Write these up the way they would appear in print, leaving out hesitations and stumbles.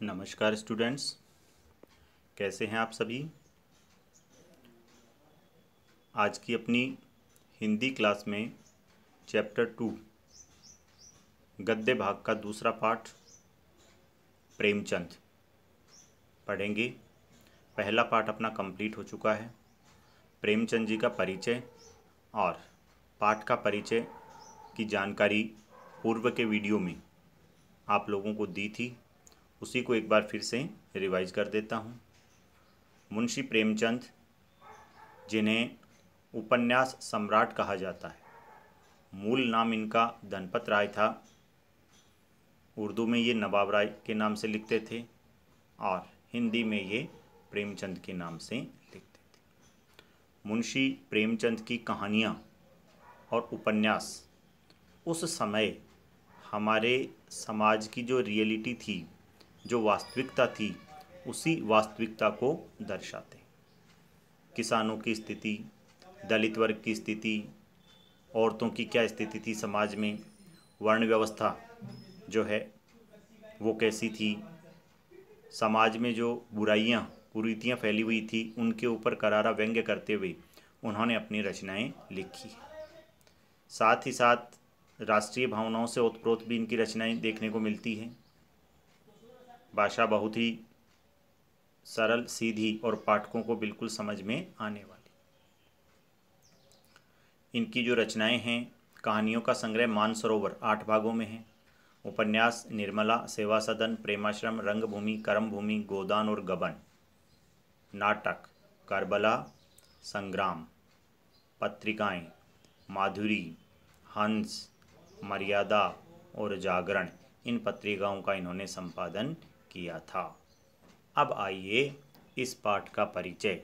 नमस्कार स्टूडेंट्स, कैसे हैं आप सभी। आज की अपनी हिंदी क्लास में चैप्टर 2 गद्य भाग का दूसरा पाठ प्रेमचंद पढ़ेंगे। पहला पाठ अपना कंप्लीट हो चुका है। प्रेमचंद जी का परिचय और पाठ का परिचय की जानकारी पूर्व के वीडियो में आप लोगों को दी थी, उसी को एक बार फिर से रिवाइज कर देता हूँ। मुंशी प्रेमचंद, जिन्हें उपन्यास सम्राट कहा जाता है, मूल नाम इनका धनपत राय था। उर्दू में ये नवाब राय के नाम से लिखते थे और हिंदी में ये प्रेमचंद के नाम से लिखते थे। मुंशी प्रेमचंद की कहानियाँ और उपन्यास उस समय हमारे समाज की जो रियलिटी थी, जो वास्तविकता थी, उसी वास्तविकता को दर्शाते। किसानों की स्थिति, दलित वर्ग की स्थिति, औरतों की क्या स्थिति थी समाज में, वर्ण व्यवस्था जो है वो कैसी थी, समाज में जो बुराइयां कुरीतियां फैली हुई थी, उनके ऊपर करारा व्यंग्य करते हुए उन्होंने अपनी रचनाएं लिखी। साथ ही साथ राष्ट्रीय भावनाओं से ओतप्रोत भी इनकी रचनाएं देखने को मिलती हैं। भाषा बहुत ही सरल, सीधी और पाठकों को बिल्कुल समझ में आने वाली। इनकी जो रचनाएं हैं, कहानियों का संग्रह मानसरोवर 8 भागों में है। उपन्यास निर्मला, सेवा सदन, प्रेमाश्रम, रंगभूमि, कर्मभूमि, गोदान और गबन। नाटक करबला, संग्राम। पत्रिकाएं माधुरी, हंस, मर्यादा और जागरण। इन पत्रिकाओं का इन्होंने संपादन किया था। अब आइए इस पाठ का परिचय।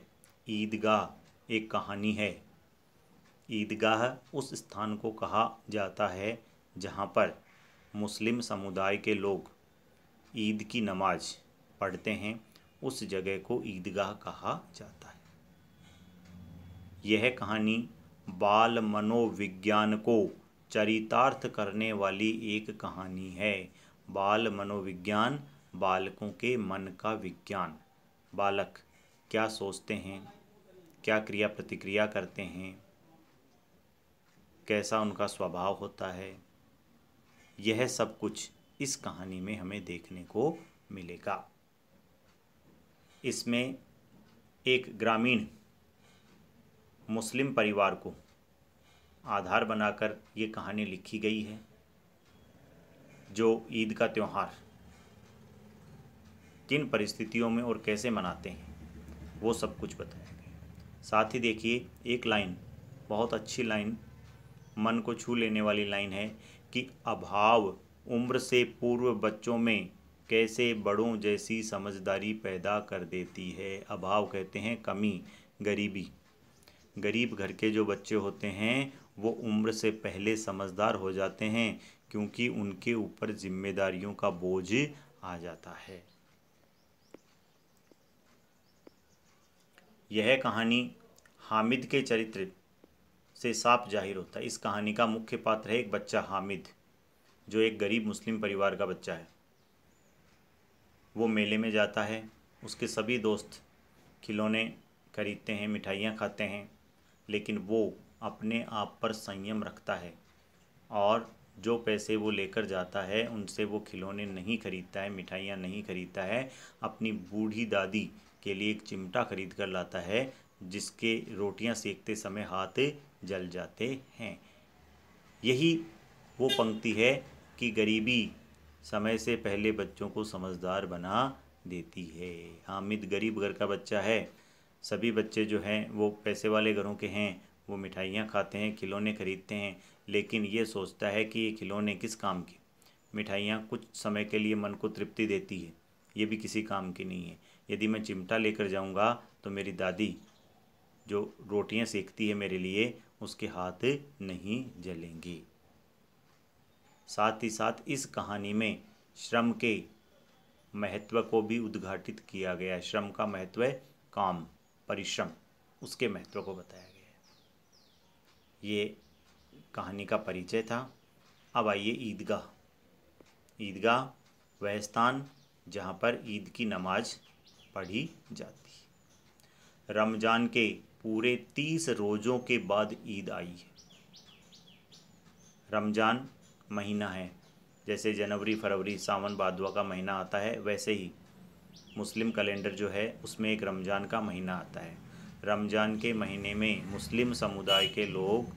ईदगाह एक कहानी है। ईदगाह उस स्थान को कहा जाता है जहाँ पर मुस्लिम समुदाय के लोग ईद की नमाज पढ़ते हैं। उस जगह को ईदगाह कहा जाता है। यह कहानी बाल मनोविज्ञान को चरितार्थ करने वाली एक कहानी है। बाल मनोविज्ञान, बालकों के मन का विज्ञान। बालक क्या सोचते हैं, क्या क्रिया प्रतिक्रिया करते हैं, कैसा उनका स्वभाव होता है, यह सब कुछ इस कहानी में हमें देखने को मिलेगा। इसमें एक ग्रामीण मुस्लिम परिवार को आधार बनाकर ये कहानी लिखी गई है, जो ईद का त्यौहार किन परिस्थितियों में और कैसे मनाते हैं वो सब कुछ बताया गया। साथ ही देखिए, एक लाइन, बहुत अच्छी लाइन, मन को छू लेने वाली लाइन है कि अभाव उम्र से पूर्व बच्चों में कैसे बड़ों जैसी समझदारी पैदा कर देती है। अभाव कहते हैं कमी, गरीबी। गरीब घर के जो बच्चे होते हैं वो उम्र से पहले समझदार हो जाते हैं, क्योंकि उनके ऊपर जिम्मेदारियों का बोझ आ जाता है। यह कहानी हामिद के चरित्र से साफ जाहिर होता है। इस कहानी का मुख्य पात्र है एक बच्चा हामिद, जो एक गरीब मुस्लिम परिवार का बच्चा है। वो मेले में जाता है, उसके सभी दोस्त खिलौने खरीदते हैं, मिठाइयाँ खाते हैं, लेकिन वो अपने आप पर संयम रखता है और जो पैसे वो लेकर जाता है उनसे वो खिलौने नहीं खरीदता है, मिठाइयाँ नहीं खरीदता है। अपनी बूढ़ी दादी के लिए एक चिमटा खरीद कर लाता है, जिसके रोटियां सेकते समय हाथ जल जाते हैं। यही वो पंक्ति है कि गरीबी समय से पहले बच्चों को समझदार बना देती है। हामिद गरीब घर का बच्चा है। सभी बच्चे जो हैं वो पैसे वाले घरों के हैं, वो मिठाइयाँ खाते हैं, खिलौने खरीदते हैं, लेकिन ये सोचता है कि ये खिलौने किस काम के। मिठाइयाँ कुछ समय के लिए मन को तृप्ति देती है, ये भी किसी काम की नहीं है। यदि मैं चिमटा लेकर जाऊँगा तो मेरी दादी जो रोटियां सेकती है मेरे लिए, उसके हाथ नहीं जलेंगी। साथ ही साथ इस कहानी में श्रम के महत्व को भी उद्घाटित किया गया है। श्रम का महत्व है काम, परिश्रम, उसके महत्व को बताया गया है। ये कहानी का परिचय था। अब आइए ईदगाह। ईदगाह वह स्थान जहाँ पर ईद की नमाज पढ़ी जाती है। रमज़ान के पूरे 30 रोज़ों के बाद ईद आई है। रमज़ान महीना है, जैसे जनवरी फरवरी सावन भादवा का महीना आता है, वैसे ही मुस्लिम कैलेंडर जो है उसमें एक रमज़ान का महीना आता है। रमज़ान के महीने में मुस्लिम समुदाय के लोग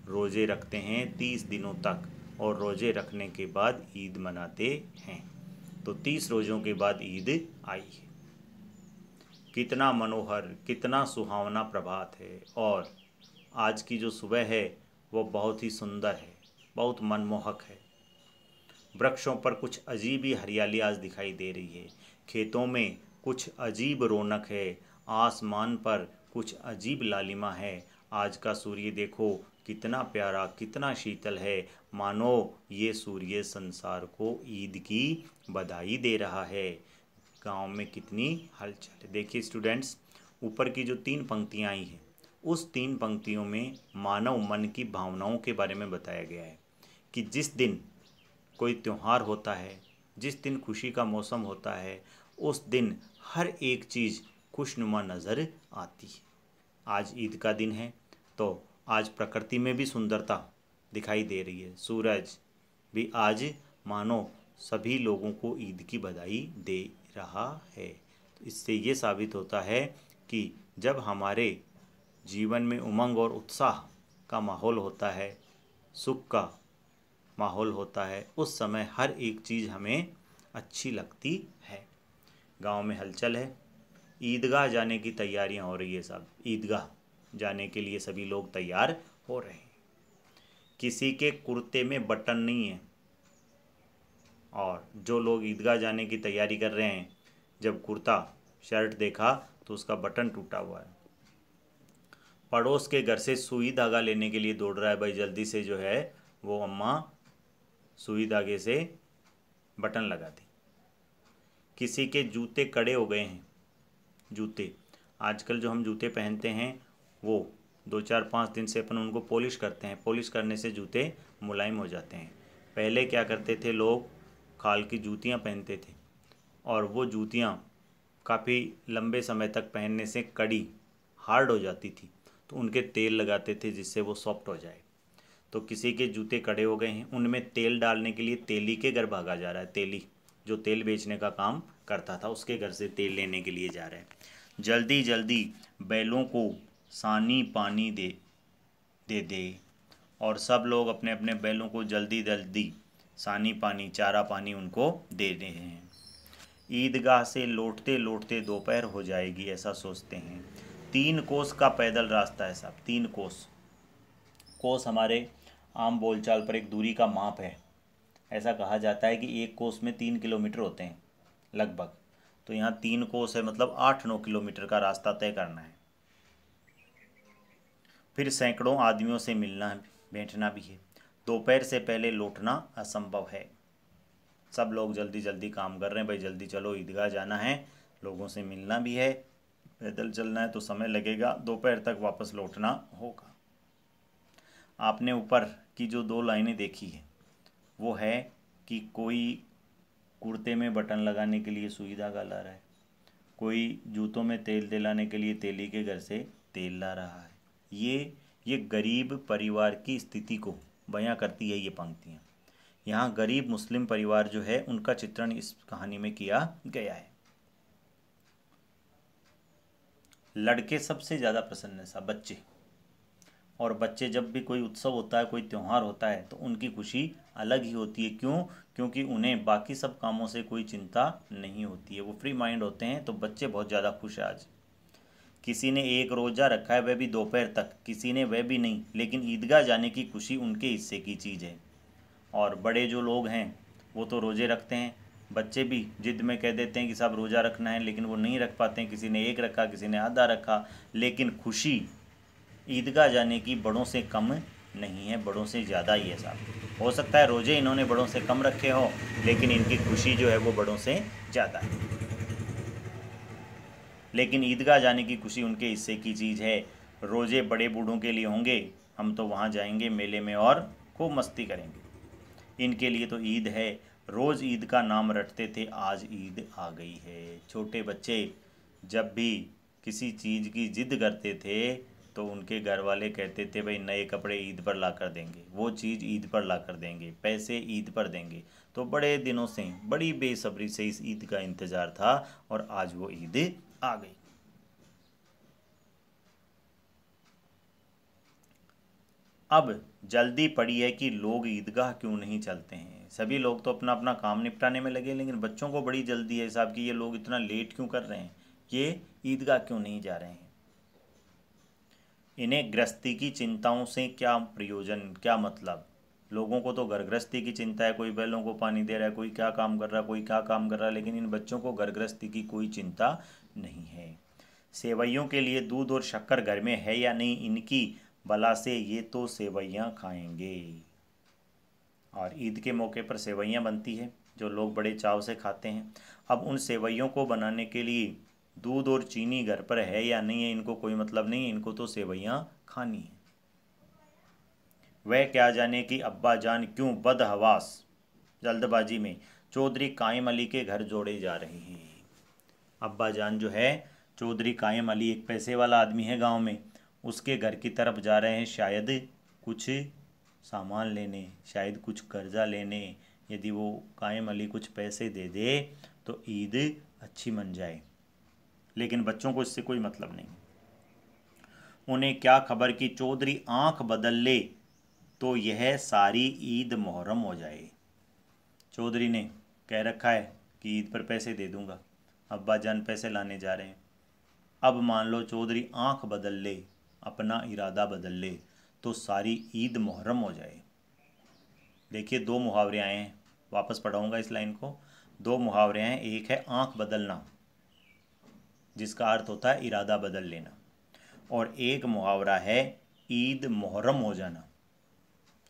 रोज़े रखते हैं 30 दिनों तक, और रोज़े रखने के बाद ईद मनाते हैं। तो 30 रोज़ों के बाद ईद आई है। कितना मनोहर, कितना सुहावना प्रभात है। और आज की जो सुबह है वो बहुत ही सुंदर है, बहुत मनमोहक है। वृक्षों पर कुछ अजीब ही हरियाली आज दिखाई दे रही है। खेतों में कुछ अजीब रौनक है। आसमान पर कुछ अजीब लालिमा है। आज का सूर्य देखो कितना प्यारा, कितना शीतल है, मानो ये सूर्य संसार को ईद की बधाई दे रहा है। गांव में कितनी हलचल है। देखिए स्टूडेंट्स, ऊपर की जो 3 पंक्तियां आई हैं, उस 3 पंक्तियों में मानव मन की भावनाओं के बारे में बताया गया है कि जिस दिन कोई त्यौहार होता है, जिस दिन खुशी का मौसम होता है, उस दिन हर एक चीज़ खुशनुमा नज़र आती है। आज ईद का दिन है तो आज प्रकृति में भी सुंदरता दिखाई दे रही है। सूरज भी आज मानो सभी लोगों को ईद की बधाई दे रहा है। तो इससे ये साबित होता है कि जब हमारे जीवन में उमंग और उत्साह का माहौल होता है, सुख का माहौल होता है, उस समय हर एक चीज़ हमें अच्छी लगती है। गांव में हलचल है। ईदगाह जाने की तैयारियां हो रही है। सब ईदगाह जाने के लिए सभी लोग तैयार हो रहे हैं। किसी के कुर्ते में बटन नहीं है, और जो लोग ईदगाह जाने की तैयारी कर रहे हैं, जब कुर्ता शर्ट देखा तो उसका बटन टूटा हुआ है। पड़ोस के घर से सुई धागा लेने के लिए दौड़ रहा है, भाई जल्दी से जो है वो अम्मा सुई धागे से बटन लगा दी। किसी के जूते कड़े हो गए हैं। जूते आजकल जो हम जूते पहनते हैं वो 2-4-5 दिन से अपन उनको पॉलिश करते हैं। पॉलिश करने से जूते मुलायम हो जाते हैं। पहले क्या करते थे लोग, खाल की जूतियां पहनते थे, और वो जूतियां काफ़ी लंबे समय तक पहनने से कड़ी हार्ड हो जाती थी, तो उनके तेल लगाते थे जिससे वो सॉफ्ट हो जाए। तो किसी के जूते कड़े हो गए हैं, उनमें तेल डालने के लिए तेली के घर भागा जा रहा है। तेली जो तेल बेचने का काम करता था, उसके घर से तेल लेने के लिए जा रहे हैं। जल्दी जल्दी बैलों को सानी पानी दे दे, और सब लोग अपने अपने बैलों को जल्दी जल्दी सानी पानी, चारा पानी उनको दे रहे हैं। ईदगाह से लौटते लौटते दोपहर हो जाएगी, ऐसा सोचते हैं। 3 कोस का पैदल रास्ता है साहब। 3 कोस। कोस हमारे आम बोलचाल पर एक दूरी का माप है। ऐसा कहा जाता है कि एक कोस में 3 किलोमीटर होते हैं लगभग। तो यहाँ 3 कोस है, मतलब 8-9 किलोमीटर का रास्ता तय करना है। फिर सैकड़ों आदमियों से मिलना है, बैठना भी है। दोपहर से पहले लौटना असंभव है। सब लोग जल्दी जल्दी काम कर रहे हैं, भाई जल्दी चलो, ईदगाह जाना है, लोगों से मिलना भी है, पैदल चलना है तो समय लगेगा, दोपहर तक वापस लौटना होगा। आपने ऊपर की जो 2 लाइनें देखी है वो है कि कोई कुर्ते में बटन लगाने के लिए सुई धागा ला रहा है, कोई जूतों में तेल दिलाने के लिए तेली के घर से तेल ला रहा है। ये गरीब परिवार की स्थिति को बयां करती है ये पंक्तियाँ। यहाँ गरीब मुस्लिम परिवार जो है उनका चित्रण इस कहानी में किया गया है। लड़के सबसे ज़्यादा प्रसन्न है साहब, बच्चे। और बच्चे जब भी कोई उत्सव होता है, कोई त्यौहार होता है, तो उनकी खुशी अलग ही होती है। क्यों? क्योंकि उन्हें बाकी सब कामों से कोई चिंता नहीं होती है, वो फ्री माइंड होते हैं। तो बच्चे बहुत ज़्यादा खुश है आज। किसी ने एक रोज़ा रखा है, वह भी दोपहर तक, किसी ने वह भी नहीं, लेकिन ईदगाह जाने की खुशी उनके हिस्से की चीज़ है। और बड़े जो लोग हैं वो तो रोज़े रखते हैं, बच्चे भी जिद में कह देते हैं कि साहब रोज़ा रखना है, लेकिन वो नहीं रख पाते हैं। किसी ने 1 रखा, किसी ने आधा रखा, लेकिन खुशी ईदगाह जाने की बड़ों से कम नहीं है, बड़ों से ज़्यादा ही है साहब। हो सकता है रोज़े इन्होंने बड़ों से कम रखे हो, लेकिन इनकी खुशी जो है वो बड़ों से ज़्यादा है। लेकिन ईदगाह जाने की खुशी उनके हिस्से की चीज़ है। रोज़े बड़े बूढ़ों के लिए होंगे, हम तो वहाँ जाएंगे मेले में और खूब मस्ती करेंगे। इनके लिए तो ईद है। रोज़ ईद का नाम रटते थे, आज ईद आ गई है। छोटे बच्चे जब भी किसी चीज़ की जिद करते थे तो उनके घर वाले कहते थे भाई नए कपड़े ईद पर ला कर देंगे, वो चीज़ ईद पर ला कर देंगे, पैसे ईद पर देंगे। तो बड़े दिनों से बड़ी बेसब्री से इस ईद का इंतज़ार था और आज वो ईद आ गई। अब जल्दी पड़ी है कि लोग ईदगाह क्यों नहीं चलते हैं। सभी लोग तो अपना अपना काम निपटाने में लगे, लेकिन बच्चों को बड़ी जल्दी है साहब कि ये लोग इतना लेट क्यों कर रहे हैं, ये ईदगाह क्यों नहीं जा रहे हैं। इन्हें गृहस्थी की चिंताओं से क्या प्रयोजन, क्या मतलब। लोगों को तो घर गृहस्थी की चिंता है, कोई बैलों को पानी दे रहा है, कोई क्या काम कर रहा है, कोई क्या काम कर रहा है, लेकिन इन बच्चों को घर गृहस्थी की कोई चिंता नहीं है। सेवैयों के लिए दूध और शक्कर घर में है या नहीं, इनकी बला से ये तो सेवैयाँ खाएंगे। और ईद के मौके पर सेवैयाँ बनती है जो लोग बड़े चाव से खाते हैं। अब उन सेवैयों को बनाने के लिए दूध और चीनी घर पर है या नहीं है, इनको कोई मतलब नहीं है, इनको तो सेवैयाँ खानी है। वह क्या जाने कि अब्बा जान क्यों बदहवास जल्दबाजी में चौधरी कायम अली के घर जोड़े जा रहे हैं। अब्बा जान जो है चौधरी कायम अली, एक पैसे वाला आदमी है गांव में, उसके घर की तरफ जा रहे हैं, शायद कुछ सामान लेने, शायद कुछ कर्जा लेने। यदि वो कायम अली कुछ पैसे दे दे तो ईद अच्छी मन जाए, लेकिन बच्चों को इससे कोई मतलब नहीं। उन्हें क्या खबर कि चौधरी आंख बदल ले तो यह सारी ईद मुहर्रम हो जाए। चौधरी ने कह रखा है कि ईद पर पैसे दे दूंगा, अब्बा जान पैसे लाने जा रहे हैं। अब मान लो चौधरी आंख बदल ले, अपना इरादा बदल ले, तो सारी ईद मुहर्रम हो जाए। देखिए दो मुहावरे आए हैं, वापस पढ़ाऊंगा इस लाइन को। दो मुहावरे हैं, एक है आंख बदलना जिसका अर्थ होता है इरादा बदल लेना, और एक मुहावरा है ईद मुहर्रम हो जाना।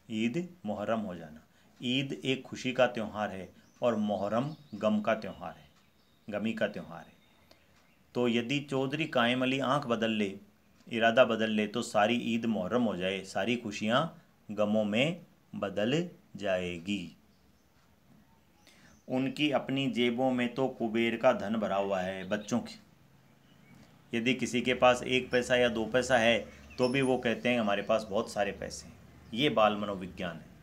ईद मुहर्रम हो जाना। ईद एक खुशी का त्यौहार है और मुहर्रम गम का त्यौहार है, गमी का त्यौहार है। तो यदि चौधरी कायम अली आंख बदल ले, इरादा बदल ले, तो सारी ईद मुहर्रम हो जाए, सारी खुशियां गमों में बदल जाएगी। उनकी अपनी जेबों में तो कुबेर का धन भरा हुआ है। बच्चों की यदि किसी के पास एक पैसा या दो पैसा है तो भी वो कहते हैं हमारे पास बहुत सारे पैसे हैं। ये बाल मनोविज्ञान है।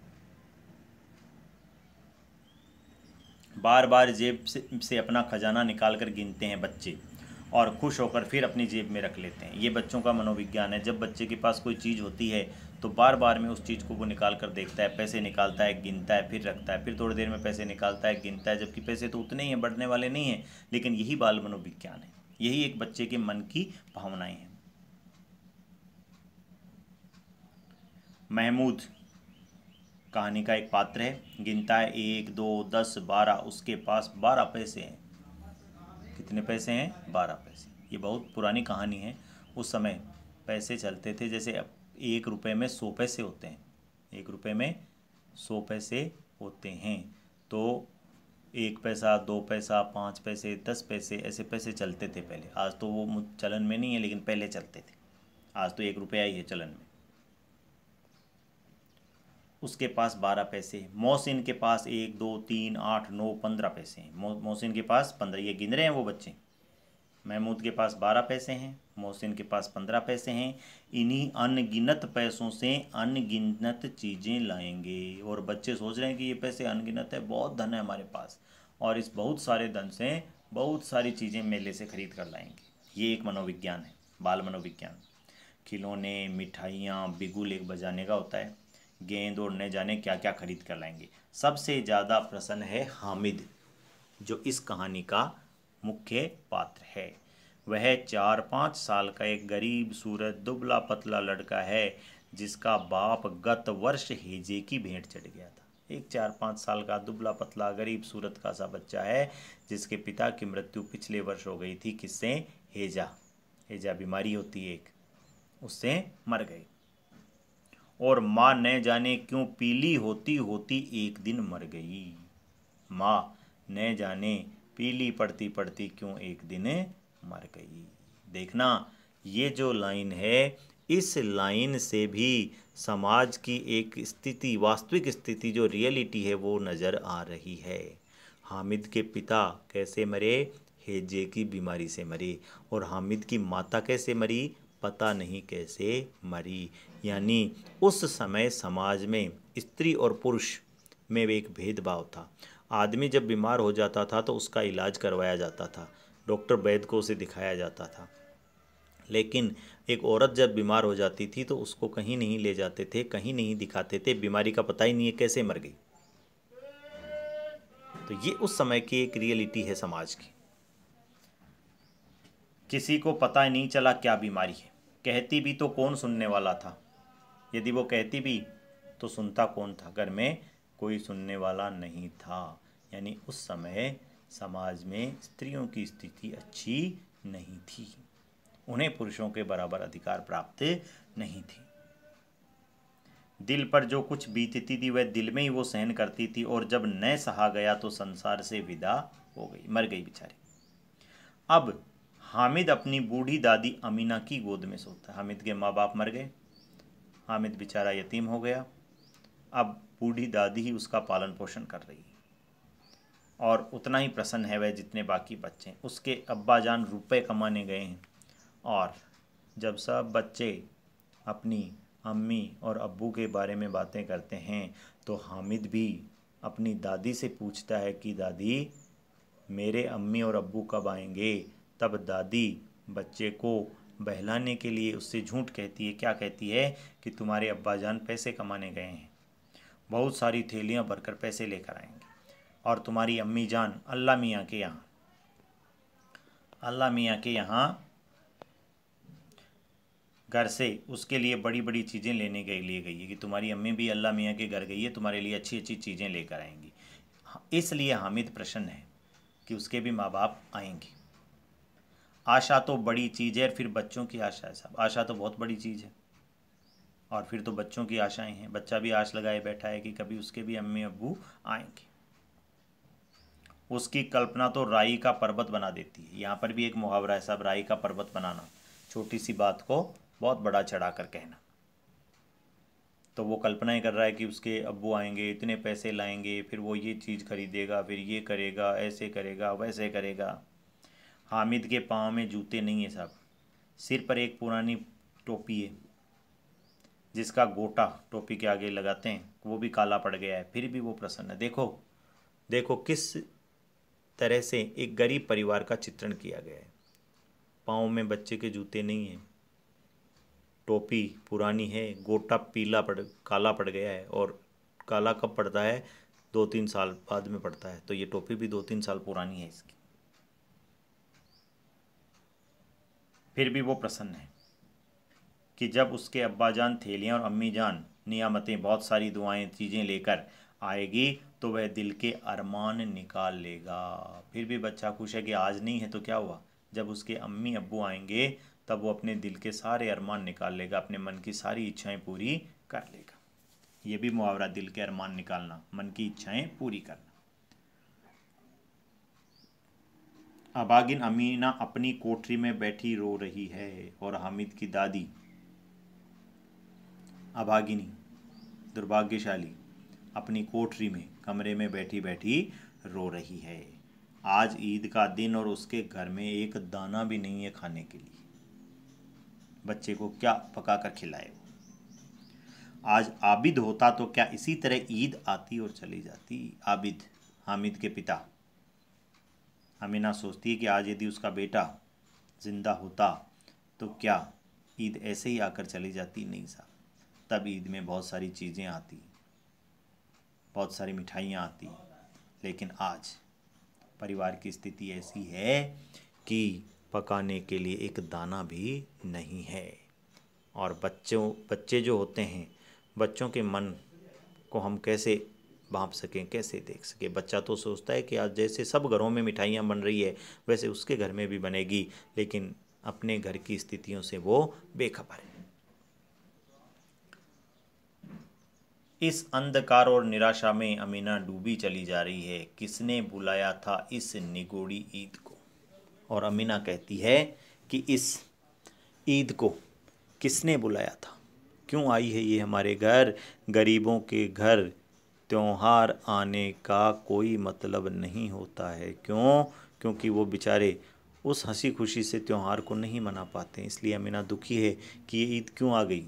बार बार जेब से अपना खजाना निकाल कर गिनते हैं बच्चे और खुश होकर फिर अपनी जेब में रख लेते हैं। ये बच्चों का मनोविज्ञान है। जब बच्चे के पास कोई चीज़ होती है तो बार बार में उस चीज़ को वो निकाल कर देखता है, पैसे निकालता है, गिनता है, फिर रखता है, फिर थोड़ी देर में पैसे निकालता है, गिनता है, जबकि पैसे तो उतने ही हैं, बढ़ने वाले नहीं हैं। लेकिन यही बाल मनोविज्ञान है, यही एक बच्चे के मन की भावनाएं हैं। महमूद कहानी का एक पात्र है, गिनता है 1 2 10 12, उसके पास 12 पैसे हैं। कितने पैसे हैं? 12 पैसे। ये बहुत पुरानी कहानी है। उस समय पैसे चलते थे, जैसे अब 1 रुपये में 100 पैसे होते हैं। 1 रुपये में 100 पैसे होते हैं। तो 1 पैसा, 2 पैसा, 5 पैसे, 10 पैसे, ऐसे पैसे चलते थे पहले। आज तो वो चलन में नहीं है, लेकिन पहले चलते थे। आज तो 1 रुपया ही है चलन में। उसके पास 12 पैसे। मोहसिन के पास 1 2 3 8 9 15 पैसे हैं। मोहसिन के पास 15, ये गिन रहे हैं वो बच्चे। महमूद के पास 12 पैसे हैं, मोहसिन के पास 15 पैसे हैं। इन्हीं अनगिनत पैसों से अनगिनत चीज़ें लाएंगे। और बच्चे सोच रहे हैं कि ये पैसे अनगिनत है, बहुत धन है हमारे पास, और इस बहुत सारे धन से बहुत सारी चीज़ें मेले से खरीद कर लाएंगे। ये एक मनोविज्ञान है, बाल मनोविज्ञान। खिलौने, मिठाइयाँ, बिगुल एक बजाने का होता है, गेंद और न जाने क्या क्या खरीद कर लाएंगे। सबसे ज़्यादा प्रसन्न है हामिद, जो इस कहानी का मुख्य पात्र है। वह 4-5 साल का एक गरीब सूरत दुबला पतला लड़का है जिसका बाप गत वर्ष हेजे की भेंट चढ़ गया था। एक 4-5 साल का दुबला पतला गरीब सूरत का सा बच्चा है जिसके पिता की मृत्यु पिछले वर्ष हो गई थी। किससे? हेजा। हेजा बीमारी होती है एक, उससे मर गए। और माँ न जाने क्यों पीली होती होती एक दिन मर गई। माँ न जाने पीली पड़ती पड़ती क्यों एक दिन मर गई। देखना, ये जो लाइन है इस लाइन से भी समाज की एक स्थिति, वास्तविक स्थिति जो रियलिटी है वो नज़र आ रही है। हामिद के पिता कैसे मरे? हैजे की बीमारी से मरे। और हामिद की माता कैसे मरी? पता नहीं कैसे मरी। यानी उस समय समाज में स्त्री और पुरुष में एक भेदभाव था। आदमी जब बीमार हो जाता था तो उसका इलाज करवाया जाता था, डॉक्टर वैद्य को उसे दिखाया जाता था। लेकिन एक औरत जब बीमार हो जाती थी तो उसको कहीं नहीं ले जाते थे, कहीं नहीं दिखाते थे, बीमारी का पता ही नहीं है कैसे मर गई। तो ये उस समय की एक रियलिटी है समाज की। किसी को पता नहीं चला क्या बीमारी है, कहती भी तो कौन सुनने वाला था? यदि वो कहती भी तो सुनता कौन था? घर में कोई सुनने वाला नहीं था। यानी उस समय समाज में स्त्रियों की स्थिति अच्छी नहीं थी, उन्हें पुरुषों के बराबर अधिकार प्राप्त नहीं थी। दिल पर जो कुछ बीतती थी वह दिल में ही वो सहन करती थी, और जब न सहा गया तो संसार से विदा हो गई, मर गई बेचारी। अब हामिद अपनी बूढ़ी दादी अमीना की गोद में सोता है। हामिद के माँ बाप मर गए, हामिद बेचारा यतीम हो गया। अब बूढ़ी दादी ही उसका पालन पोषण कर रही है, और उतना ही प्रसन्न है वह जितने बाकी बच्चे हैं। उसके अब्बा जान रुपए कमाने गए हैं, और जब सब बच्चे अपनी अम्मी और अब्बू के बारे में बातें करते हैं तो हामिद भी अपनी दादी से पूछता है कि दादी मेरे अम्मी और अब्बू कब आएंगे? तब दादी बच्चे को बहलाने के लिए उससे झूठ कहती है। क्या कहती है? कि तुम्हारे अब्बा जान पैसे कमाने गए हैं, बहुत सारी थैलियाँ भरकर पैसे लेकर आएंगे, और तुम्हारी अम्मी जान अल्लाह मियाँ के यहाँ घर से उसके लिए बड़ी बड़ी चीज़ें लेने के लिए गई है, कि तुम्हारी अम्मी भी अल्लाह मियाँ के घर गई है, तुम्हारे लिए अच्छी अच्छी चीज़ें लेकर आएंगी। इसलिए हामिद प्रसन्न है कि उसके भी माँ बाप आएंगे। आशा तो बड़ी चीज़ है, फिर बच्चों की आशा है साहब। आशा तो बहुत बड़ी चीज़ है, और फिर तो बच्चों की आशाएं हैं। बच्चा भी आश लगाए बैठा है कि कभी उसके भी अम्मी अब्बू आएंगे। उसकी कल्पना तो राई का पर्वत बना देती है। यहाँ पर भी एक मुहावरा है साहब, राई का पर्वत बनाना, छोटी सी बात को बहुत बड़ा चढ़ा कर कहना। तो वो कल्पना ही कर रहा है कि उसके अब्बू आएंगे, इतने पैसे लाएंगे, फिर वो ये चीज़ खरीदेगा, फिर ये करेगा, ऐसे करेगा, वैसे करेगा। हामिद के पाँव में जूते नहीं है साहब, सिर पर एक पुरानी टोपी है जिसका गोटा टोपी के आगे लगाते हैं वो भी काला पड़ गया है, फिर भी वो प्रसन्न है। देखो देखो किस तरह से एक गरीब परिवार का चित्रण किया गया है। पाँव में बच्चे के जूते नहीं हैं, टोपी पुरानी है, गोटा काला पड़ गया है, और काला कब पड़ता है? 2-3 साल बाद में पड़ता है, तो ये टोपी भी 2-3 साल पुरानी है इसकी, फिर भी वो प्रसन्न है कि जब उसके अब्बा जान थैलियाँ और अम्मी जान नियामतें, बहुत सारी दुआएं, चीज़ें लेकर आएगी तो वह दिल के अरमान निकाल लेगा। फिर भी बच्चा खुश है कि आज नहीं है तो क्या हुआ, जब उसके अम्मी अब्बू आएंगे तब वो अपने दिल के सारे अरमान निकाल लेगा, अपने मन की सारी इच्छाएं पूरी कर लेगा। ये भी मुहावरा, दिल के अरमान निकालना, मन की इच्छाएं पूरी करना। अभागिन अमीना अपनी कोठरी में बैठी रो रही है, और हामिद की दादी अभागिनी, दुर्भाग्यशाली, अपनी कोठरी में कमरे में बैठी बैठी रो रही है। आज ईद का दिन और उसके घर में एक दाना भी नहीं है खाने के लिए, बच्चे को क्या पका कर खिलाए वो। आज आबिद होता तो क्या इसी तरह ईद आती और चली जाती? आबिद, हामिद के पिता। अमीना सोचती है कि आज यदि उसका बेटा जिंदा होता तो क्या ईद ऐसे ही आकर चली जाती? नहीं साहब, तब ईद में बहुत सारी चीज़ें आती, बहुत सारी मिठाइयाँ आती, लेकिन आज परिवार की स्थिति ऐसी है कि पकाने के लिए एक दाना भी नहीं है। और बच्चे जो होते हैं, बच्चों के मन को हम कैसे भांप सकें, कैसे देख सकें? बच्चा तो सोचता है कि आज जैसे सब घरों में मिठाइयाँ बन रही है वैसे उसके घर में भी बनेगी, लेकिन अपने घर की स्थितियों से वो बेखबर है। इस अंधकार और निराशा में अमीना डूबी चली जा रही है। किसने बुलाया था इस निगोड़ी ईद को? और अमीना कहती है कि इस ईद को किसने बुलाया था, क्यों आई है ये हमारे घर। गरीबों के घर त्योहार आने का कोई मतलब नहीं होता है। क्यों? क्योंकि वो बेचारे उस हंसी खुशी से त्यौहार को नहीं मना पाते, इसलिए अमीना दुखी है कि ये ईद क्यों आ गई।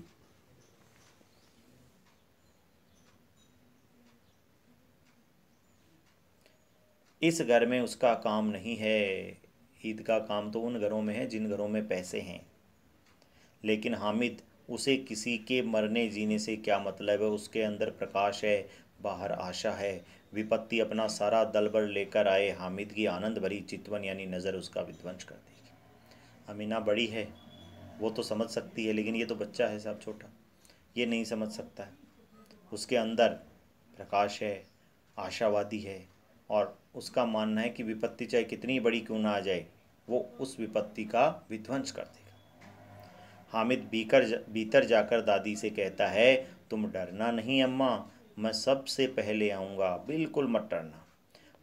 इस घर में उसका काम नहीं है। ईद का काम तो उन घरों में है जिन घरों में पैसे हैं। लेकिन हामिद, उसे किसी के मरने जीने से क्या मतलब है। उसके अंदर प्रकाश है, बाहर आशा है। विपत्ति अपना सारा दलबल लेकर आए, हामिद की आनंद भरी चितवन यानी नज़र उसका विध्वंस कर देगी। अमीना बड़ी है, वो तो समझ सकती है, लेकिन ये तो बच्चा है साहब, छोटा, ये नहीं समझ सकता है। उसके अंदर प्रकाश है, आशावादी है, और उसका मानना है कि विपत्ति चाहे कितनी बड़ी क्यों ना आ जाए, वो उस विपत्ति का विध्वंस कर देगा। हामिद भीतर जाकर दादी से कहता है, तुम डरना नहीं अम्मा, मैं सबसे पहले आऊँगा, बिल्कुल मत डरना।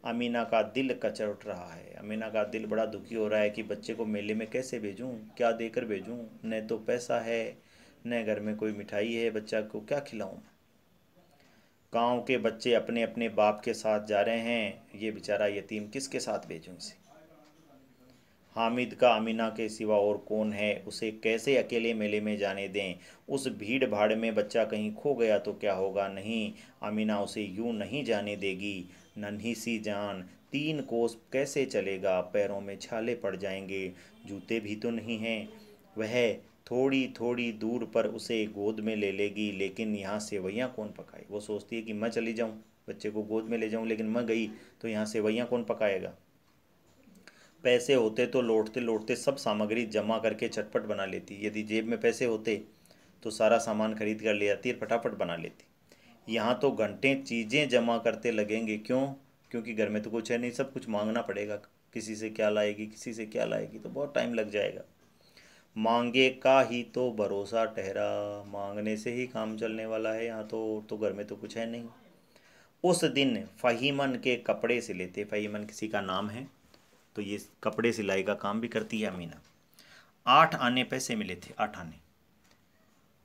अमीना का दिल कचर उठ रहा है। अमीना का दिल बड़ा दुखी हो रहा है कि बच्चे को मेले में कैसे भेजूं, क्या देकर भेजूं। न तो पैसा है, न घर में कोई मिठाई है, बच्चा को क्या खिलाऊं। गांव के बच्चे अपने अपने बाप के साथ जा रहे हैं, ये बेचारा यतीम किसके साथ भेजूं इसे। हामिद का अमीना के सिवा और कौन है, उसे कैसे अकेले मेले में जाने दें। उस भीड़ भाड़ में बच्चा कहीं खो गया तो क्या होगा। नहीं, अमीना उसे यूं नहीं जाने देगी। नन्ही सी जान, 3 कोस कैसे चलेगा, पैरों में छाले पड़ जाएंगे, जूते भी तो नहीं हैं। वह थोड़ी थोड़ी दूर पर उसे गोद में ले लेगी, लेकिन यहाँ सेवैयाँ कौन पकाए। वो सोचती है कि मैं चली जाऊँ, बच्चे को गोद में ले जाऊँ, लेकिन मैं गई तो यहाँ सेवैयाँ कौन पकाएगा। पैसे होते तो लौटते लौटते सब सामग्री जमा करके चटपट बना लेती। यदि जेब में पैसे होते तो सारा सामान खरीद कर ले आती और फटाफट बना लेती। यहाँ तो घंटे चीज़ें जमा करते लगेंगे। क्यों? क्योंकि घर में तो कुछ है नहीं, सब कुछ मांगना पड़ेगा। किसी से क्या लाएगी, किसी से क्या लाएगी, तो बहुत टाइम लग जाएगा। मांगे का ही तो भरोसा ठहरा, मांगने से ही काम चलने वाला है। यहाँ तो घर में तो कुछ है नहीं। उस दिन फ़हीमन के कपड़े सिले थे। फ़हीमन किसी का नाम है, तो ये कपड़े सिलाई का काम भी करती है अमीना। 8 आने पैसे मिले थे, 8 आने।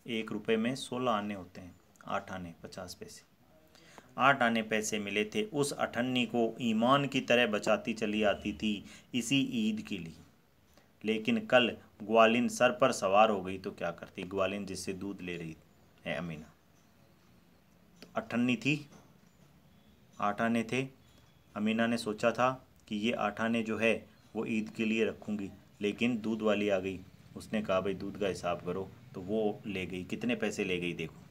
1 रुपये में 16 आने होते हैं, 8 आने 50 पैसे। 8 आने पैसे मिले थे। उस अठन्नी को ईमान की तरह बचाती चली आती थी इसी ईद के लिए। लेकिन कल ग्वालिन सर पर सवार हो गई तो क्या करती। ग्वालिन जिससे दूध ले रही है अमीना, तो अठन्नी थी, 8 आने थे। अमीना ने सोचा था कि ये 8 आने जो है वो ईद के लिए रखूँगी, लेकिन दूध वाली आ गई। उसने कहा भाई दूध का हिसाब करो, तो वो ले गई। कितने पैसे ले गई देखो।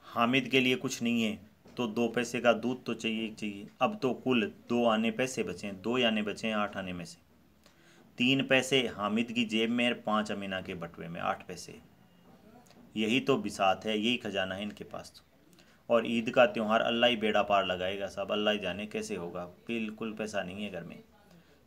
हामिद के लिए कुछ नहीं है तो 2 पैसे का दूध तो चाहिए चाहिए। अब तो कुल 2 आने पैसे बचे हैं, 2 आने बचे हैं 8 आने में से। 3 पैसे हामिद की जेब में और 5 अमीना के बटुए में, 8 पैसे। यही तो बिसात है, यही खजाना है इनके पास तो। और ईद का त्यौहार अल्लाह ही बेड़ा पार लगाएगा साहब, अल्लाह ही जाने कैसे होगा। बिल्कुल पैसा नहीं है घर में।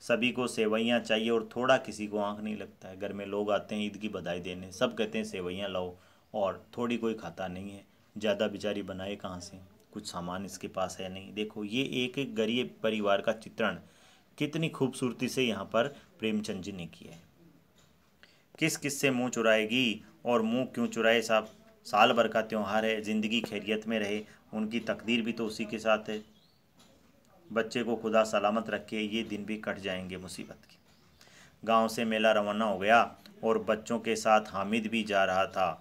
सभी को सेवैयाँ चाहिए और थोड़ा किसी को आंख नहीं लगता है। घर में लोग आते हैं ईद की बधाई देने, सब कहते हैं सेवैयाँ लाओ, और थोड़ी कोई खाता नहीं है। ज़्यादा बेचारी बनाए कहाँ से, कुछ सामान इसके पास है नहीं। देखो ये एक एक गरीब परिवार का चित्रण कितनी खूबसूरती से यहाँ पर प्रेमचंद जी ने किया है। किस किस से मुँह चुराएगी, और मुँह क्यों चुराए साहब। साल भर का त्यौहार है, ज़िंदगी खैरियत में रहे, उनकी तकदीर भी तो उसी के साथ है। बच्चे को खुदा सलामत रखे, ये दिन भी कट जाएंगे मुसीबत के। गांव से मेला रवाना हो गया और बच्चों के साथ हामिद भी जा रहा था।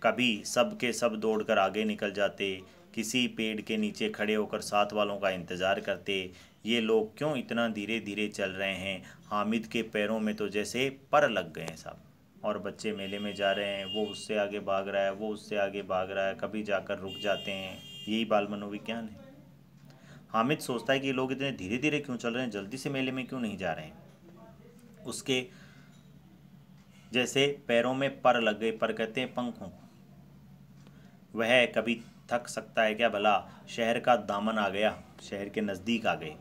कभी सब के सब दौड़कर आगे निकल जाते, किसी पेड़ के नीचे खड़े होकर साथ वालों का इंतज़ार करते। ये लोग क्यों इतना धीरे धीरे चल रहे हैं। हामिद के पैरों में तो जैसे पर लग गए हैं साहब। और बच्चे मेले में जा रहे हैं, वो उससे आगे भाग रहा है, वो उससे आगे भाग रहा है, कभी जाकर रुक जाते हैं। यही बाल मनोविज्ञान है। हामिद सोचता है कि ये लोग इतने धीरे धीरे क्यों चल रहे हैं, जल्दी से मेले में क्यों नहीं जा रहे हैं। उसके जैसे पैरों में पर लग गए, पर कहते हैं पंखों को। वह कभी थक सकता है क्या भला। शहर का दामन आ गया, शहर के नज़दीक आ गए।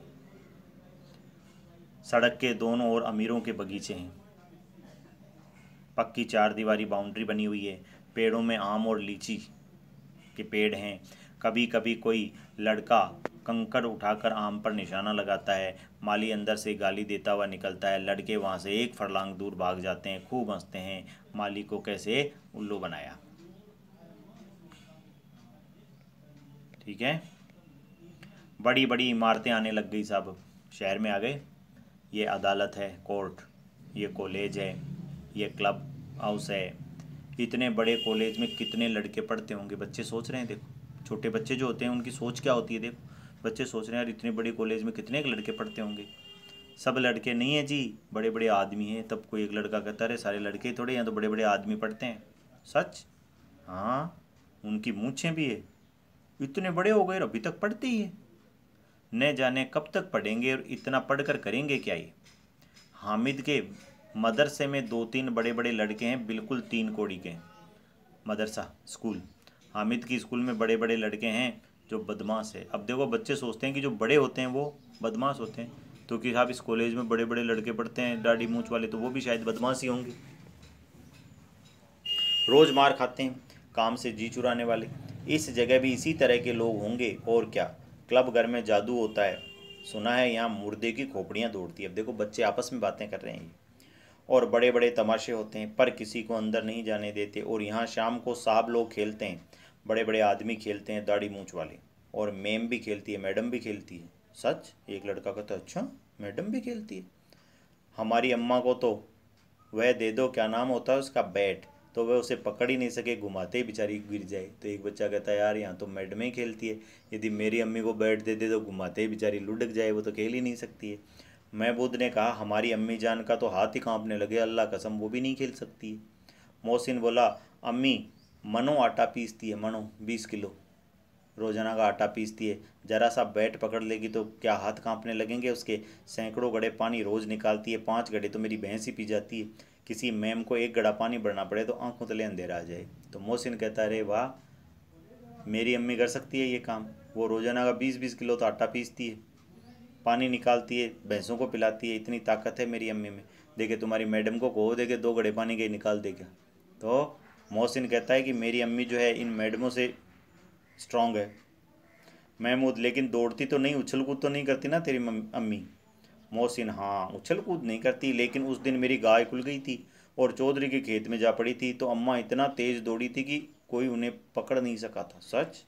सड़क के दोनों ओर अमीरों के बगीचे हैं, पक्की 4 दीवारी बाउंड्री बनी हुई है। पेड़ों में आम और लीची के पेड़ हैं। कभी कभी कोई लड़का कंकड़ उठाकर आम पर निशाना लगाता है। माली अंदर से गाली देता हुआ निकलता है। लड़के वहाँ से एक फरलांग दूर भाग जाते हैं, खूब हंसते हैं। माली को कैसे उल्लू बनाया। ठीक है। बड़ी बड़ी इमारतें आने लग गई, सब शहर में आ गए। ये अदालत है, कोर्ट, ये कॉलेज है, ये क्लब हाउस है। इतने बड़े कॉलेज में कितने लड़के पढ़ते होंगे, बच्चे सोच रहे हैं। देखो छोटे बच्चे जो होते हैं उनकी सोच क्या होती है। देखो बच्चे सोच रहे हैं यार इतने बड़े कॉलेज में कितने लड़के पढ़ते होंगे। सब लड़के नहीं है जी, बड़े बड़े आदमी हैं। तब कोई एक लड़का कहता है सारे लड़के थोड़े हैं, तो बड़े बड़े आदमी पढ़ते हैं। सच, हाँ, उनकी मूछें भी है। इतने बड़े हो गए और अभी तक पढ़ते ही है। न जाने कब तक पढ़ेंगे और इतना पढ़कर करेंगे क्या ये। हामिद के मदरसे में 2-3 बड़े बड़े लड़के हैं, बिल्कुल 3 कोड़ी के। मदरसा स्कूल, हामिद की स्कूल में बड़े बड़े लड़के हैं जो बदमाश है। अब देखो बच्चे सोचते हैं कि जो बड़े होते हैं वो बदमाश होते हैं, तो कि साहब इस कॉलेज में बड़े बड़े लड़के पढ़ते हैं दाढ़ी मूछ वाले, तो वो भी शायद बदमाश ही होंगे। रोज़ मार खाते हैं, काम से जी चुराने वाले। इस जगह भी इसी तरह के लोग होंगे और क्या। क्लब घर में जादू होता है, सुना है यहाँ मुर्दे की खोपड़ियाँ दौड़ती है। अब देखो बच्चे आपस में बातें कर रहे हैं। और बड़े बड़े तमाशे होते हैं पर किसी को अंदर नहीं जाने देते। और यहाँ शाम को साहब लोग खेलते हैं, बड़े बड़े आदमी खेलते हैं दाढ़ी मूछ वाले। और मैम भी खेलती है, मैडम भी खेलती है। सच, एक लड़का कहता है अच्छा मैडम भी खेलती है। हमारी अम्मा को तो वह दे दो, क्या नाम होता है उसका, बैट, तो वह उसे पकड़ ही नहीं सके, घुमाते ही बेचारी गिर जाए। तो एक बच्चा कहता है यार यहाँ तो मैडम ही खेलती है, यदि मेरी अम्मी को बैट दे दे तो घुमाते ही बेचारी लुढ़क जाए, वो तो खेल ही नहीं सकती है। महबूद ने कहा हमारी अम्मी जान का तो हाथ ही कांपने लगे, अल्लाह कसम वो भी नहीं खेल सकती है। मोहसिन बोला अम्मी मनो आटा पीसती है, मनो 20 किलो रोजाना का आटा पीसती है, जरा सा बैट पकड़ लेगी तो क्या हाथ कांपने लगेंगे उसके। सैकड़ों घड़े पानी रोज निकालती है, 5 घड़े तो मेरी भैंस ही पी जाती है। किसी मैम को 1 घड़ा पानी भरना पड़े तो आंखों तले अंधेरा आ जाए। तो मोहसिन कहता है अरे वाह, मेरी अम्मी कर सकती है ये काम। वो रोजाना का 20-20 किलो तो आटा पीसती है, पानी निकालती है, भैंसों को पिलाती है, इतनी ताकत है मेरी अम्मी में। देखे तुम्हारी मैडम को कहो देखे 2 घड़े पानी के निकाल देगा। तो मोहसिन कहता है कि मेरी अम्मी जो है इन मैडमों से स्ट्रांग है। महमूद लेकिन दौड़ती तो नहीं, उछल कूद तो नहीं करती ना तेरी अम्मी। मोहसिन हाँ उछल कूद नहीं करती, लेकिन उस दिन मेरी गाय खुल गई थी और चौधरी के खेत में जा पड़ी थी, तो अम्मा इतना तेज दौड़ी थी कि कोई उन्हें पकड़ नहीं सका था। सच।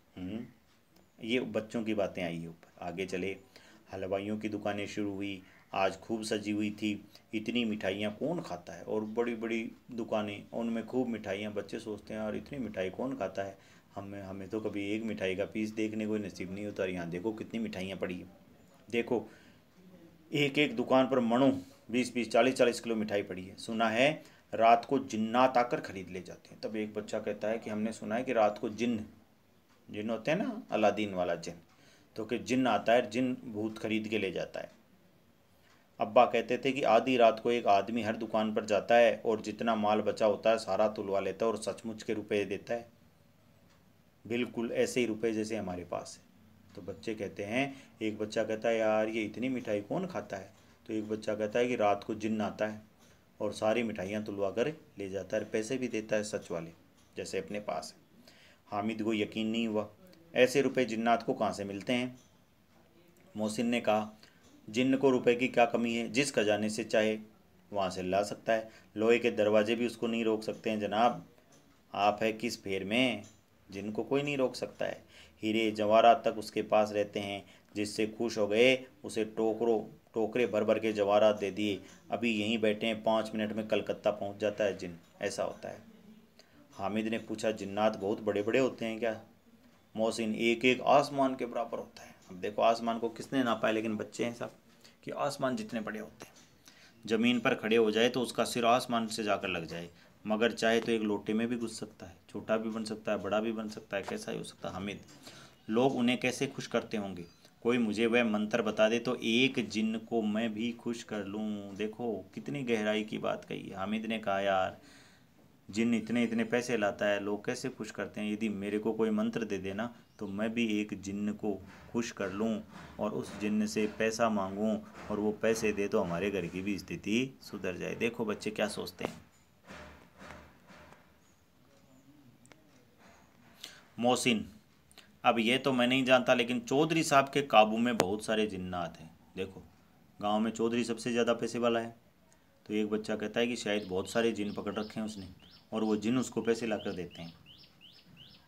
ये बच्चों की बातें आई है ऊपर। आगे चले, हलवाइयों की दुकानें शुरू हुई। आज खूब सजी हुई थी, इतनी मिठाइयाँ कौन खाता है। और बड़ी बड़ी दुकानें, उनमें खूब मिठाइयाँ। बच्चे सोचते हैं यार इतनी मिठाई कौन खाता है, हमें हमें तो कभी एक मिठाई का पीस देखने को नसीब नहीं होता। यहाँ देखो कितनी मिठाइयाँ पड़ी हैं। देखो एक एक दुकान पर मणों 20-20 40-40 किलो मिठाई पड़ी है। सुना है रात को जिन्नात आकर खरीद ले जाते हैं। तब एक बच्चा कहता है कि हमने सुना है कि रात को जिन जिन होते हैं ना, अलादीन वाला जिन, तो कि जिन आता है, जिन भूत खरीद के ले जाता है। अब्बा कहते थे कि आधी रात को एक आदमी हर दुकान पर जाता है और जितना माल बचा होता है सारा तुलवा लेता है और सचमुच के रुपए देता है, बिल्कुल ऐसे ही रुपए जैसे हमारे पास है। तो बच्चे कहते हैं, एक बच्चा कहता है यार ये इतनी मिठाई कौन खाता है। तो एक बच्चा कहता है कि रात को जिन्न आता है और सारी मिठाइयाँ तुलवा कर ले जाता है, पैसे भी देता है सच वाले जैसे अपने पास है। हामिद को यकीन नहीं हुआ, ऐसे रुपए जिन्नात को कहाँ से मिलते हैं। मोहसिन ने कहा जिन्न को रुपए की क्या कमी है, जिस खजाने से चाहे वहाँ से ला सकता है, लोहे के दरवाजे भी उसको नहीं रोक सकते हैं जनाब। आप है किस फेर में, जिनको कोई नहीं रोक सकता है। हीरे जवाहरात तक उसके पास रहते हैं, जिससे खुश हो गए उसे टोकरे भर भर के जवाहरात दे दिए, अभी यहीं बैठे हैं 5 मिनट में कलकत्ता पहुंच जाता है जिन। ऐसा होता है। हामिद ने पूछा जिन्नात बहुत बड़े बड़े होते हैं क्या। मोहसिन एक एक आसमान के बराबर होता है। अब देखो आसमान को किसने नापा है, लेकिन बच्चे हैं सब कि आसमान जितने बड़े होते हैं। ज़मीन पर खड़े हो जाए तो उसका सिर आसमान से जाकर लग जाए, मगर चाहे तो एक लोटे में भी घुस सकता है, छोटा भी बन सकता है बड़ा भी बन सकता है, कैसा ही हो सकता है। हामिद लोग उन्हें कैसे खुश करते होंगे, कोई मुझे वह मंत्र बता दे तो एक जिन्न को मैं भी खुश कर लूँ। देखो कितनी गहराई की बात कही है। हामिद ने कहा यार जिन्न इतने इतने पैसे लाता है, लोग कैसे खुश करते हैं, यदि मेरे को कोई मंत्र दे देना तो मैं भी एक जिन्न को खुश कर लूँ और उस जिन्न से पैसा मांगूँ और वो पैसे दे तो हमारे घर की भी स्थिति सुधर जाए। देखो बच्चे क्या सोचते हैं। मोहसिन अब ये तो मैं नहीं जानता, लेकिन चौधरी साहब के काबू में बहुत सारे जिन्नात हैं। देखो, गांव में चौधरी सबसे ज़्यादा पैसे वाला है। तो एक बच्चा कहता है कि शायद बहुत सारे जिन पकड़ रखे हैं उसने, और वो जिन उसको पैसे ला कर देते हैं।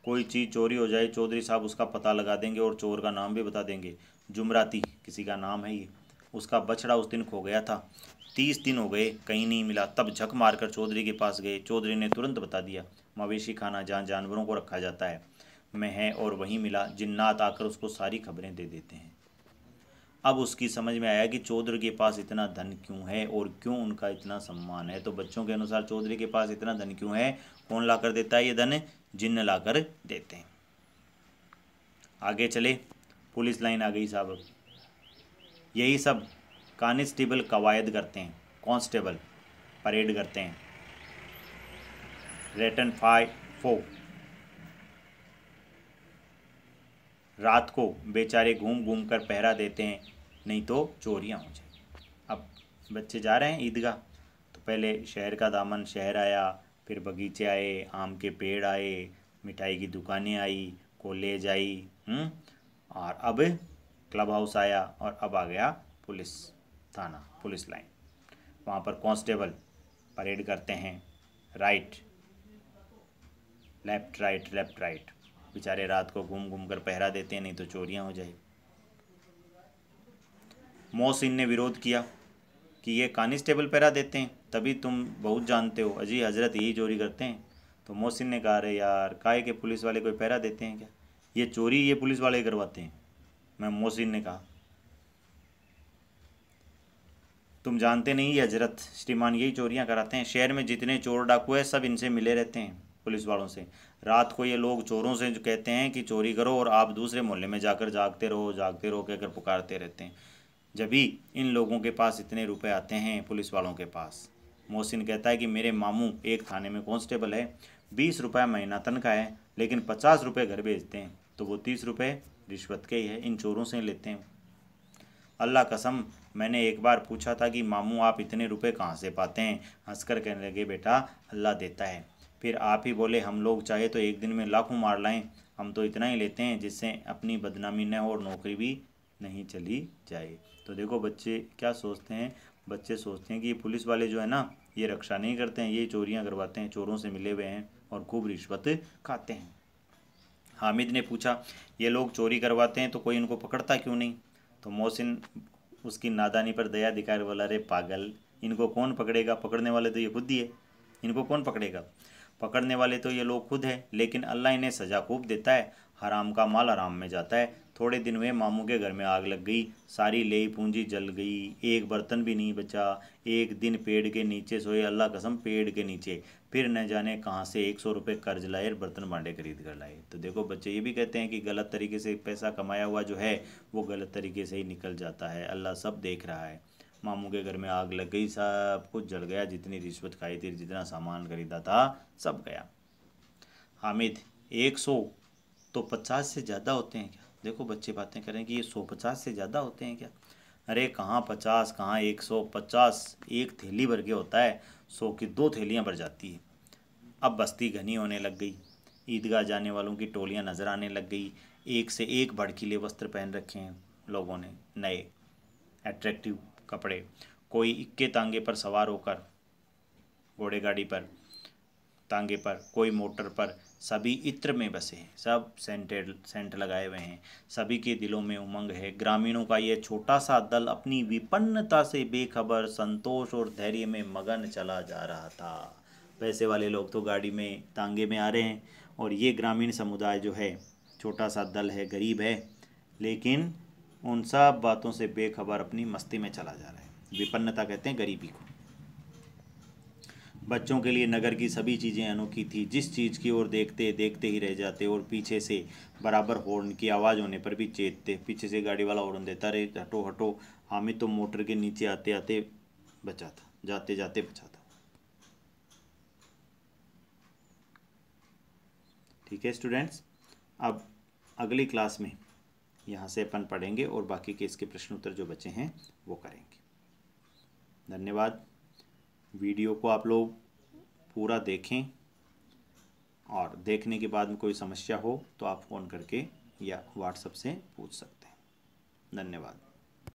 कोई चीज़ चोरी हो जाए, चौधरी साहब उसका पता लगा देंगे और चोर का नाम भी बता देंगे। जुमराती किसी का नाम है ये, उसका बछड़ा उस दिन खो गया था, 30 दिन हो गए कहीं नहीं मिला। तब झक मारकर चौधरी के पास गए, चौधरी ने तुरंत बता दिया, मवेशी खाना जहाँ जानवरों को रखा जाता है में है और वहीं मिला। जिन्नात आकर उसको सारी खबरें दे देते हैं। अब उसकी समझ में आया कि चौधरी के पास इतना धन क्यों है और क्यों उनका इतना सम्मान है। तो बच्चों के अनुसार चौधरी के पास इतना धन क्यों है, कौन ला कर देता है ये धन, जिन्न ला कर देते हैं। आगे चले, पुलिस लाइन आ गई साहब। यही सब कांस्टेबल कवायद करते हैं, कांस्टेबल परेड करते हैं, रेटन 5-4। रात को बेचारे घूम घूम कर पहरा देते हैं, नहीं तो चोरियां हो जाए। अब बच्चे जा रहे हैं ईदगाह, तो पहले शहर का दामन शहर आया, फिर बगीचे आए, आम के पेड़ आए, मिठाई की दुकानें आई, कॉलेज आई, और अब क्लब हाउस आया, और अब आ गया पुलिस थाना, पुलिस लाइन। वहाँ पर कांस्टेबल परेड करते हैं, right left right left right. बेचारे रात को घूम घूम कर पहरा देते हैं, नहीं तो चोरियां हो जाए। मोहसिन ने विरोध किया कि ये कांस्टेबल पहरा देते हैं, तभी तुम बहुत जानते हो, अजी हजरत यही चोरी करते हैं। तो मोहसिन ने कहा, अरे यार, काहे के पुलिस वाले कोई पहरा देते हैं क्या, ये चोरी ये पुलिस वाले करवाते हैं। मैं मोहसिन ने कहा, तुम जानते नहीं ये हजरत, श्रीमान यही चोरियां कराते हैं। शहर में जितने चोर डाकू है सब इनसे मिले रहते हैं, पुलिस वालों से। रात को ये लोग चोरों से जो कहते हैं कि चोरी करो, और आप दूसरे मोहल्ले में जाकर जागते रहो कहकर पुकारते रहते हैं। जब भी इन लोगों के पास इतने रुपए आते हैं पुलिस वालों के पास। मोहसिन कहता है कि मेरे मामू एक थाने में कांस्टेबल है, 20 रुपये महीना तनख्वाह है, लेकिन 50 रुपये घर भेजते हैं, तो वो 30 रुपये रिश्वत के ही है, इन चोरों से लेते हैं। अल्लाह कसम, मैंने एक बार पूछा था कि मामू आप इतने रुपए कहाँ से पाते हैं, हंसकर कहने लगे, बेटा अल्लाह देता है। फिर आप ही बोले, हम लोग चाहे तो एक दिन में लाखों मार लाएं, हम तो इतना ही लेते हैं जिससे अपनी बदनामी न हो और नौकरी भी नहीं चली जाए। तो देखो बच्चे क्या सोचते हैं, बच्चे सोचते हैं कि ये पुलिस वाले जो है ना, ये रक्षा नहीं करते हैं, ये चोरियां करवाते हैं, चोरों से मिले हुए हैं और खूब रिश्वत खाते हैं। हामिद ने पूछा, ये लोग चोरी करवाते हैं तो कोई इनको पकड़ता क्यों नहीं। तो मोहसिन उसकी नादानी पर दया दिखाकर बोला, अरे पागल, इनको कौन पकड़ेगा, पकड़ने वाले तो ये खुद ही है, इनको कौन पकड़ेगा, पकड़ने वाले तो ये लोग खुद है, लेकिन अल्लाह इन्हें सज़ा खूब देता है, हराम का माल हराम में जाता है। थोड़े दिन में मामू के घर में आग लग गई, सारी लेई पूंजी जल गई, एक बर्तन भी नहीं बचा। एक दिन पेड़ के नीचे सोए, अल्लाह कसम पेड़ के नीचे, फिर न जाने कहाँ से 100 रुपये कर्ज लाए और बर्तन भांडे खरीद कर लाए। तो देखो बच्चे ये भी कहते हैं कि गलत तरीके से पैसा कमाया हुआ जो है वो गलत तरीके से ही निकल जाता है, अल्लाह सब देख रहा है। मामू के घर में आग लग गई, सब कुछ जल गया, जितनी रिश्वत खाई थी, जितना सामान खरीदा था, सब गया। हामिद, 100 तो 50 से ज़्यादा होते हैं क्या। देखो बच्चे बातें करें कि ये 150 से ज़्यादा होते हैं क्या। अरे कहाँ 50, कहाँ 150, एक थैली भर के होता है, 100 की 2 थैलियाँ भर जाती है। अब बस्ती घनी होने लग गई, ईदगाह जाने वालों की टोलियाँ नज़र आने लग गई, एक से एक भड़कीले वस्त्र पहन रखे हैं लोगों ने, नए अट्रैक्टिव कपड़े। कोई इक्के तांगे पर सवार होकर, घोड़े गाड़ी पर, तांगे पर, कोई मोटर पर, सभी इत्र में बसे हैं, सब सेंट लगाए हुए हैं, सभी के दिलों में उमंग है। ग्रामीणों का ये छोटा सा दल अपनी विपन्नता से बेखबर, संतोष और धैर्य में मगन चला जा रहा था। पैसे वाले लोग तो गाड़ी में तांगे में आ रहे हैं, और ये ग्रामीण समुदाय जो है, छोटा सा दल है, गरीब है, लेकिन उन सब बातों से बेखबर अपनी मस्ती में चला जा रहा है। विपन्नता कहते हैं गरीबी को। बच्चों के लिए नगर की सभी चीज़ें अनोखी थी, जिस चीज़ की ओर देखते देखते ही रह जाते, और पीछे से बराबर हॉर्न की आवाज़ होने पर भी चेतते। पीछे से गाड़ी वाला हॉर्न देता, रे हटो हटो। हामिद तो मोटर के नीचे आते आते बचा था, जाते जाते बचा था। ठीक है स्टूडेंट्स, अब अगली क्लास में यहाँ से अपन पढ़ेंगे और बाकी के इसके प्रश्न उत्तर जो बचे हैं वो करेंगे। धन्यवाद। वीडियो को आप लोग पूरा देखें, और देखने के बाद में कोई समस्या हो तो आप फ़ोन करके या व्हाट्सएप से पूछ सकते हैं। धन्यवाद।